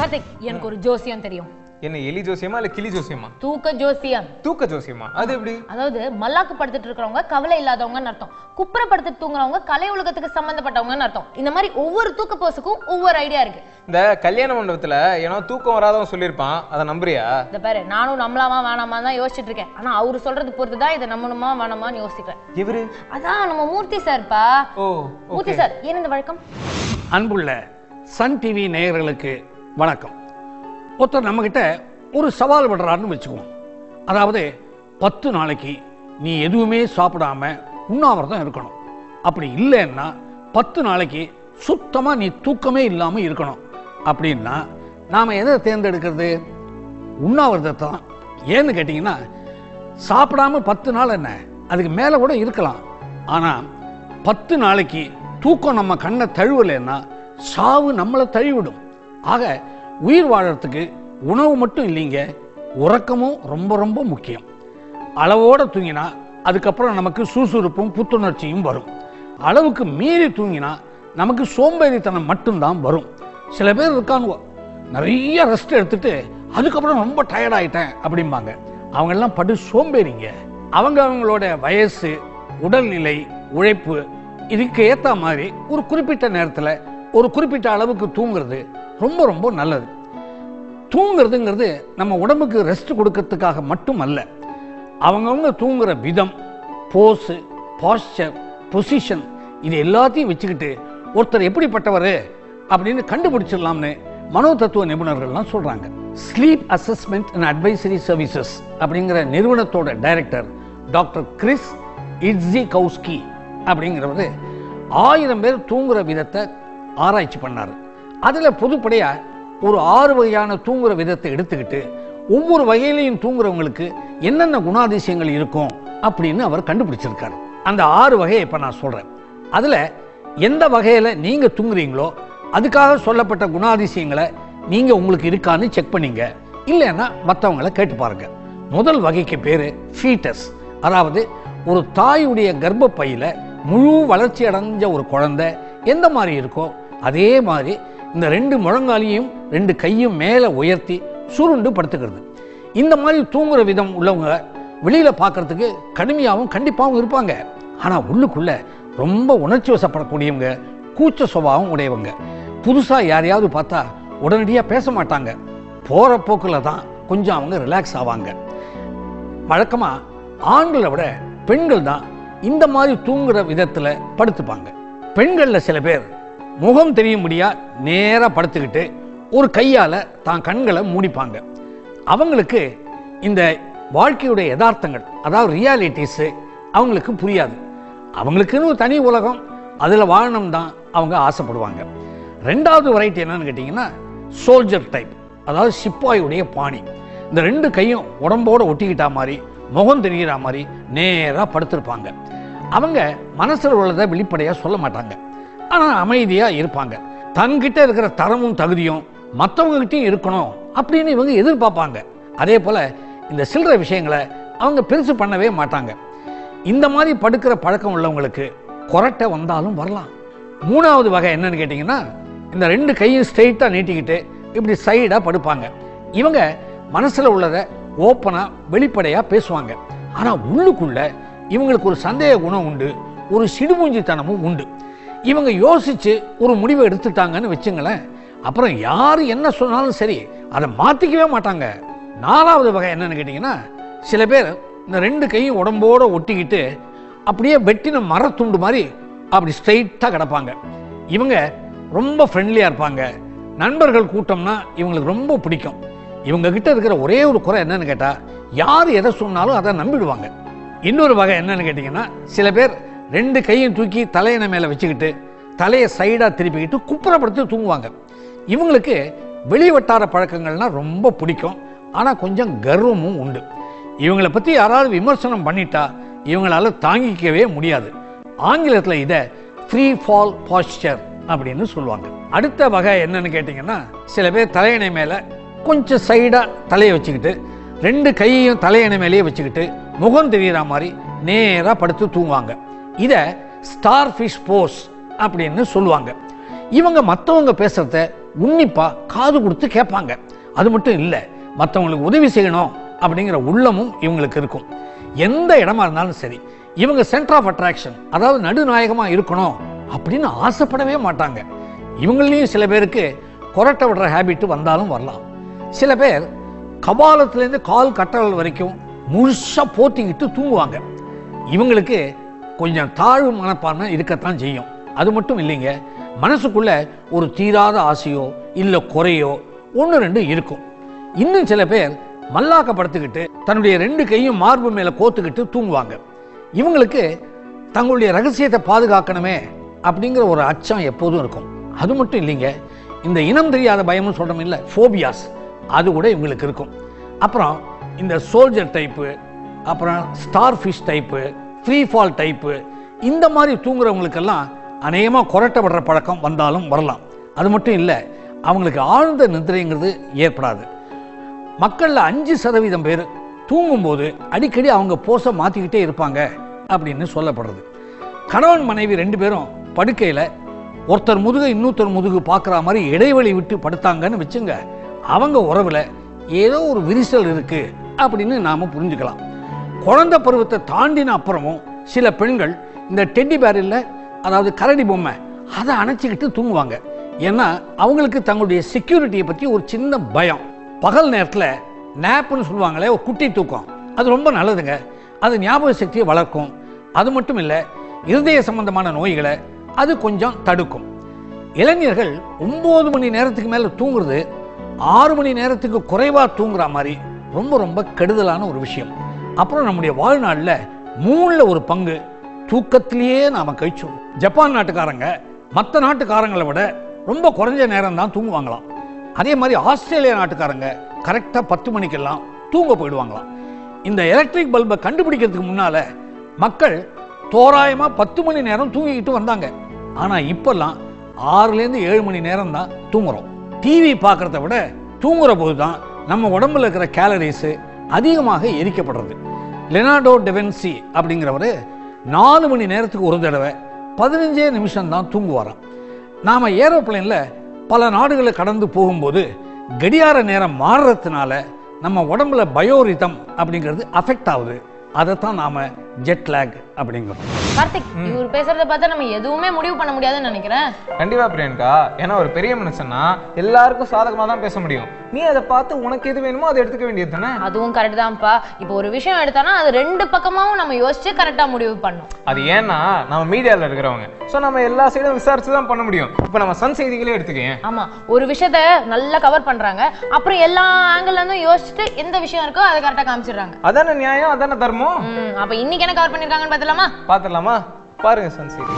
கார்த்திக், எனக்கு ஒரு ஜோசியம் தெரியும். என்ன எலி ஜோசியமா இல்ல கிளி ஜோசியமா? தூக்க ஜோசியம். தூக்க ஜோசியமா? அது எப்படி? அதாவது மல்லாக்கு படுத்துட்டு இருக்கிறவங்க கவலை இல்லாதவங்கன்னு அர்த்தம், குப்புற படுத்துட்டு தூங்குறவங்க கலை உலகத்துக்கு சம்பந்தப்பட்டவங்கன்னு அர்த்தம். இந்த மாதிரி ஒவ்வொரு தூக்க போஸுக்கும் ஒவ்வொரு ஐடியா இருக்கு. இந்த கல்யாண மண்டபத்துல ஏன்னா தூக்கம் வராதவன் சொல்லியிருப்பான், அதை நம்புறியா? இத பாரு, நானும் நம்பலாமா வேணாமா தான் யோசிச்சுட்டு இருக்கேன். ஆனா அவரு சொல்றது பொறுத்து தான் இதை நம்பணுமா வேணாமான்னு யோசிக்கிறேன். இவரு அதான் நம்ம மூர்த்தி சார்ப்பா. ஓ மூர்த்தி சார், ஏன் இந்த வழக்கம்? அன்புள்ள சன் டிவி நேயர்களுக்கு வணக்கம். ஒருத்தர் நம்மகிட்ட ஒரு சவால் விடுறாருன்னு வச்சுக்குவோம். அதாவது 10 நாளைக்கு நீ எதுவுமே சாப்பிடாம உண்ணாவிரதம் இருக்கணும். அப்படி இல்லைன்னா 10 நாளைக்கு சுத்தமா நீ தூக்கமே இல்லாம இருக்கணும் அப்படின்னா நாம எதை தேர்ந்தெடுக்கிறது? உண்ணாவிரதத்தை தான். ஏன்னு கேட்டீங்கன்னா, சாப்பிடாம 10 நாள் என்ன, அதுக்கு மேல கூட இருக்கலாம். ஆனா 10 நாளைக்கு தூக்கம் நம்ம கண்ணை தழுவலைன்னா சாவு நம்மளை தழுவிடும். ஆக உயிர் வாழறதுக்கு உணவு மட்டும் இல்லைங்க, உறக்கமும் ரொம்ப ரொம்ப முக்கியம். அளவோட தூங்கினா அதுக்கப்புறம் நமக்கு சுறுசுறுப்பும் புத்துணர்ச்சியும் வரும். அளவுக்கு மீறி தூங்கினா நமக்கு சோம்பேறித்தனம் மட்டும்தான் வரும். சில பேர் இருக்காங்க, நிறைய ரெஸ்ட் எடுத்துட்டு அதுக்கப்புறம் ரொம்ப டயர்ட் ஆயிட்டேன் அப்படிம்பாங்க. அவங்கெல்லாம் படு சோம்பேறிங்க. அவங்களோட வயசு, உடல்நிலை, உழைப்பு இதுக்கு ஏற்ற மாதிரி ஒரு குறிப்பிட்ட நேரத்தில் ஒரு குறிப்பிட்ட அளவுக்கு தூங்குறது ரொம்ப ரொம்ப நல்லது. தூங்குறதுங்கிறது நம்ம உடம்புக்கு ரெஸ்ட் கொடுக்கறதுக்காக மட்டும் அல்ல. அவங்கவுங்க தூங்குற விதம், போஸு, பாஸ்டர், பொசிஷன் இது எல்லாத்தையும் வச்சுக்கிட்டு ஒருத்தர் எப்படிப்பட்டவர் அப்படின்னு கண்டுபிடிச்சிடலாம்னு மனோ தத்துவ நிபுணர்கள்லாம் சொல்றாங்க. Sleep assessment and advisory services அப்படிங்கிற நிறுவனத்தோட டைரக்டர் டாக்டர் கிறிஸ் இட்ஸிகவுஸ்கி அப்படிங்கிறவர் 1000 பேர் தூங்குற விதத்தை ஆராய்ச்சி பண்ணார். அதில் பொதுப்படையா ஒரு 6 வகையான தூங்குற விதத்தை எடுத்துக்கிட்டு ஒவ்வொரு வகையிலையும் தூங்குறவங்களுக்கு என்னென்ன குணாதிசயங்கள் இருக்கும் அப்படின்னு அவர் கண்டுபிடிச்சிருக்காரு. அந்த 6 வகையை இப்போ நான் சொல்றேன். அதில் எந்த வகையில் நீங்க தூங்குறீங்களோ அதுக்காக சொல்லப்பட்ட குணாதிசயங்களை நீங்க உங்களுக்கு இருக்கான்னு செக் பண்ணீங்க. இல்லைன்னா மற்றவங்களை கேட்டு பாருங்க. முதல் வகைக்கு பேரு ஃபீட்டஸ். அதாவது ஒரு தாயுடைய கர்ப்பப்பையில முழு வளர்ச்சி அடைஞ்ச ஒரு குழந்தை எந்த மாதிரி இருக்கோ அதே மாதிரி இந்த 2 முழங்காலையும் 2 கையும் மேலே உயர்த்தி சுருண்டு படுத்துக்கிறது. இந்த மாதிரி தூங்குற விதம் உள்ளவங்க வெளியில பார்க்கறதுக்கு கடுமையாகவும் கண்டிப்பாகவும் இருப்பாங்க. ஆனா உள்ளுக்குள்ள ரொம்ப உணர்ச்சி வசப்படக்கூடியவங்க, கூச்ச சுபாவம் உடையவங்க. புதுசா யாரையாவது பார்த்தா உடனடியா பேச மாட்டாங்க. போற போக்குல தான் கொஞ்சம் அவங்க ரிலாக்ஸ் ஆவாங்க. வழக்கமா ஆண்களை விட பெண்கள் தான் இந்த மாதிரி தூங்குற விதத்துல படுத்துப்பாங்க. பெண்கள்ல சில பேர் முகம் தெரிய முடியா நேரா படுத்துக்கிட்டு ஒரு கையால தான் கண்களை மூடிப்பாங்க. அவங்களுக்கு இந்த வாழ்க்கையுடைய யதார்த்தங்கள், அதாவது ரியாலிட்டிஸ் அவங்களுக்கு புரியாது. அவங்களுக்குன்னு ஒரு தனி உலகம், அதுல வாழணும் தான் அவங்க ஆசைப்படுவாங்க. 2வது வெரைட்டி என்னன்னு கேட்டீங்கன்னா சோல்ஜர் டைப், அதாவது சிப்பாயுடைய பாணி. இந்த 2 கையும் உடம்போட ஒட்டிக்கிட்டா மாதிரி முகம் தெரிகிற மாதிரி நேரா படுத்திருப்பாங்க. அவங்க மனசுல உள்ளதை வெளிப்படையா சொல்ல மாட்டாங்க. ஆனா அமைதியா இருப்பாங்க. தன்கிட்ட இருக்கிற தரமும் தகுதியும் மற்றவங்க கிட்டையும் இருக்கணும் அப்படின்னு இவங்க எதிர்பார்ப்பாங்க. அதே போல இந்த சில்லற விஷயங்களை அவங்க பெருசு பண்ணவே மாட்டாங்க. இந்த மாதிரி படுக்கிற பழக்கம் உள்ளவங்களுக்கு கொரட்டை வந்தாலும் வரலாம். 3வது வகை என்னன்னு கேட்டீங்கன்னா, இந்த 2 கையும் ஸ்ட்ரெயிட்டா நீட்டிக்கிட்டு இப்படி சைடா படுப்பாங்க. இவங்க மனசுல உள்ளதை ஓப்பனா வெளிப்படையா பேசுவாங்க. ஆனா உள்ளுக்குள்ள இவங்களுக்கு ஒரு சந்தேக குணம் உண்டு, ஒரு சிடுமூஞ்சித்தனமும் உண்டு. இவங்க யோசிச்சு ஒரு முடிவை எடுத்துட்டாங்கன்னு வச்சுங்களேன், அப்புறம் யாரு என்ன சொன்னாலும் சரி அதை மாத்திக்கவே மாட்டாங்க. 4வது வகை என்னன்னு கேட்டீங்கன்னா, சில பேர் இந்த 2 கையும் உடம்போட ஒட்டிக்கிட்டு அப்படியே வெட்டின மரத்துண்டு மாதிரி அப்படி ஸ்ட்ரெயிட்டா கிடப்பாங்க. இவங்க ரொம்ப ஃப்ரெண்ட்லியா இருப்பாங்க. நண்பர்கள் கூட்டம்னா இவங்களுக்கு ரொம்ப பிடிக்கும். இவங்க கிட்ட இருக்கிற ஒரே ஒரு குறை என்னன்னு கேட்டா, யார் எதை சொன்னாலும் அதை நம்பிடுவாங்க. இன்னொரு வகை என்னன்னு கேட்டீங்கன்னா, சில பேர் 2 கையும் தூக்கி தலையின மேல வச்சுக்கிட்டு தலையை சைடா திருப்பிக்கிட்டு குப்புறப்படுத்தி தூங்குவாங்க. இவங்களுக்கு வெளி வட்டார பழக்கங்கள்னா ரொம்ப பிடிக்கும். ஆனா கொஞ்சம் கர்வமும் உண்டு. இவங்களை பத்தி யாராவது விமர்சனம் பண்ணிட்டா இவங்களால தாங்கிக்கவே முடியாது. ஆங்கிலத்தில் இதை ஃப்ரீ ஃபால் பாஸ்டர் அப்படின்னு சொல்லுவாங்க. அடுத்த வகை என்னன்னு கேட்டீங்கன்னா, சில பேர் தலையணை மேல கொஞ்சம் சைடா தலையை வச்சுக்கிட்டு 2 கையையும் தலையணை மேலேயே வச்சுக்கிட்டு முகம் தெரிகிற மாதிரி நேரா படுத்து தூங்குவாங்க. இதை ஸ்டார் ஃபிஷ் போஸ் அப்படின்னு சொல்லுவாங்க. இவங்க மற்றவங்க பேசுறத உன்னிப்பா காது கொடுத்து கேட்பாங்க. அது மட்டும் இல்லை, மற்றவங்களுக்கு உதவி செய்யணும் அப்படிங்கிற உள்ளமும் இவங்களுக்கு இருக்கும். எந்த இடமா இருந்தாலும் சரி, இவங்க சென்டர் ஆஃப் அட்ராக்ஷன், அதாவது நடுநாயகமாக இருக்கணும் அப்படின்னு ஆசைப்படவே மாட்டாங்க. இவங்களையும் சில பேருக்கு கொரட்டை விடுற ஹேபிட் வந்தாலும் வரலாம். சில பேர் கபாலத்திலேருந்து கால் கட்டல் வரைக்கும் முழுசாக போத்திக்கிட்டு தூங்குவாங்க. இவங்களுக்கு கொஞ்சம் தாழ்வு மனப்பான்மை இருக்கத்தான் செய்யும். அது மட்டும் இல்லைங்க, மனசுக்குள்ள ஒரு தீராத ஆசையோ இல்லை குறையோ ஒன்று ரெண்டு இருக்கும். இன்னும் சில பேர் மல்லாக்கப்படுத்திக்கிட்டு தன்னுடைய 2 கையும் மார்பு மேலே கோத்துக்கிட்டு தூங்குவாங்க. இவங்களுக்கு தங்களுடைய ரகசியத்தை பாதுகாக்கணுமே அப்படிங்கிற ஒரு அச்சம் எப்போதும் இருக்கும். அது மட்டும் இல்லைங்க, இந்த இனம் தெரியாத பயம்னு சொல்கிறோம் இல்லை, ஃபோபியாஸ், அது கூட இவங்களுக்கு இருக்கும். அப்புறம் இந்த சோல்ஜர் டைப்பு, அப்புறம் star fish type, free fall type, இந்த மாதிரி தூங்குறவங்களுக்கெல்லாம் அநேகமாக கொரட்டப்படுற பழக்கம் வந்தாலும் வரலாம். அது மட்டும் இல்லை, அவங்களுக்கு ஆழ்ந்த நித்திரைங்கிறது ஏற்படாது. மக்களில் 5% பேர் தூங்கும்போது அடிக்கடி அவங்க போஸை மாற்றிக்கிட்டே இருப்பாங்க அப்படின்னு சொல்லப்படுறது. கணவன் மனைவி 2 பேரும் படுக்கையில் ஒருத்தர் முதுகை இன்னொருத்தர் முதுகு பார்க்குற மாதிரி இடைவெளி விட்டு படுத்தாங்கன்னு வச்சுங்க, அவங்க உறவில் ஏதோ ஒரு விரிசல் இருக்கு அப்படின்னு நாம் புரிஞ்சுக்கலாம். குழந்தை பருவத்தை தாண்டின அப்புறமும் சில பெண்கள் இந்த டெட்டி பேர் இல்லை, அதாவது கரடி பொம்மை, அதை அணைச்சிக்கிட்டு தூங்குவாங்க. ஏன்னா அவங்களுக்கு தங்களுடைய செக்யூரிட்டியை பற்றி ஒரு சின்ன பயம். பகல் நேரத்தில் நேப்புன்னு சொல்லுவாங்களே, ஒரு குட்டி தூக்கம், அது ரொம்ப நல்லதுங்க. அது ஞாபக சக்தியை வளர்க்கும். அது மட்டும் இல்லை, இருதய சம்பந்தமான நோய்களை அது கொஞ்சம் தடுக்கும். இளைஞர்கள் 9 மணி நேரத்துக்கு மேலே தூங்குறது 6 மணி நேரத்துக்கு குறைவாக தூங்குற மாதிரி ரொம்ப ரொம்ப கெடுதலான ஒரு விஷயம். அப்புறம் நம்முடைய வாழ்நாளில் 1/3 பங்கு தூக்கத்திலேயே நாம் கழிச்சோம். ஜப்பான் நாட்டுக்காரங்க மற்ற நாட்டுக்காரங்களை விட ரொம்ப குறைஞ்ச நேரம் தான் தூங்குவாங்களாம். அதே மாதிரி ஆஸ்திரேலியா நாட்டுக்காரங்க கரெக்டாக 10 மணிக்கெல்லாம் தூங்க போயிடுவாங்களாம். இந்த எலக்ட்ரிக் பல்பை கண்டுபிடிக்கிறதுக்கு முன்னால் மக்கள் தோராயமாக 10 மணி நேரம் தூங்கிக்கிட்டு வந்தாங்க. ஆனால் இப்போல்லாம் 6லேருந்து 7 மணி நேரம் தான் தூங்குறோம். டிவி பார்க்குறத விட தூங்குற போது தான் நம்ம உடம்புல இருக்கிற கேலரிஸு அதிகமாக எரிக்கப்படுறது. லெனார்டோ டெவென்சி அப்படிங்கிறவர் 4 மணி நேரத்துக்கு ஒரு தடவை 15 நிமிஷம் தான் தூங்குவாராம். நாம் ஏரோப்ளேனில் பல நாடுகளை கடந்து போகும்போது கடியார நேரம் மாறுறதுனால நம்ம உடம்புல பயோரிதம் அப்படிங்கிறது அஃபெக்ட் ஆகுது. அதைத்தான் நாம ஜெட் லேக் அப்படிங்கிறோம். கார்த்திக், இவர் பேசுறத பார்த்தா நம்ம எதுவுமே முடிவு பண்ண முடியாதுன்னு நினைக்கிறேன். கண்டிப்பா பிரியங்கா, ஏன்னா ஒரு பெரிய மனுஷன்னா எல்லாருக்கும் சாதகமா தான் பேச முடியும். நீ அதை பார்த்து உனக்கு எது வேணுமோ அதை எடுத்துக்க வேண்டியது தானே. அதுவும் கரெக்ட் தான்ப்பா. இப்போ ஒரு விஷயம் எடுத்தானா அது 2 பக்கமாவும் நம்ம யோசிச்சு கரெக்டா முடிவு பண்ணணும். அது ஏன்னா நம்ம மீடியால இருக்கிறவங்க, சோ நம்ம எல்லா சைடும் விசாரிச்சு தான் பண்ண முடியும். இப்போ நம்ம சன் செய்திகளே எடுத்துக்கேன். ஆமா, ஒரு விஷயத்த நல்லா கவர் பண்றாங்க, அப்புறம் எல்லா ஆங்கிள் இருந்தும் யோசிச்சுட்டு எந்த விஷயம் இருக்கோ அதை கரெக்டா காமிச்சிடுறாங்க. அதான நியாயம், அதான தர்மம். அப்ப இன்னைக்கு என்ன கவர் பண்ணிருக்காங்கன்னு பாத்தலாமா? பாத்துடலாமா? பாருங்க சன் செய்தி.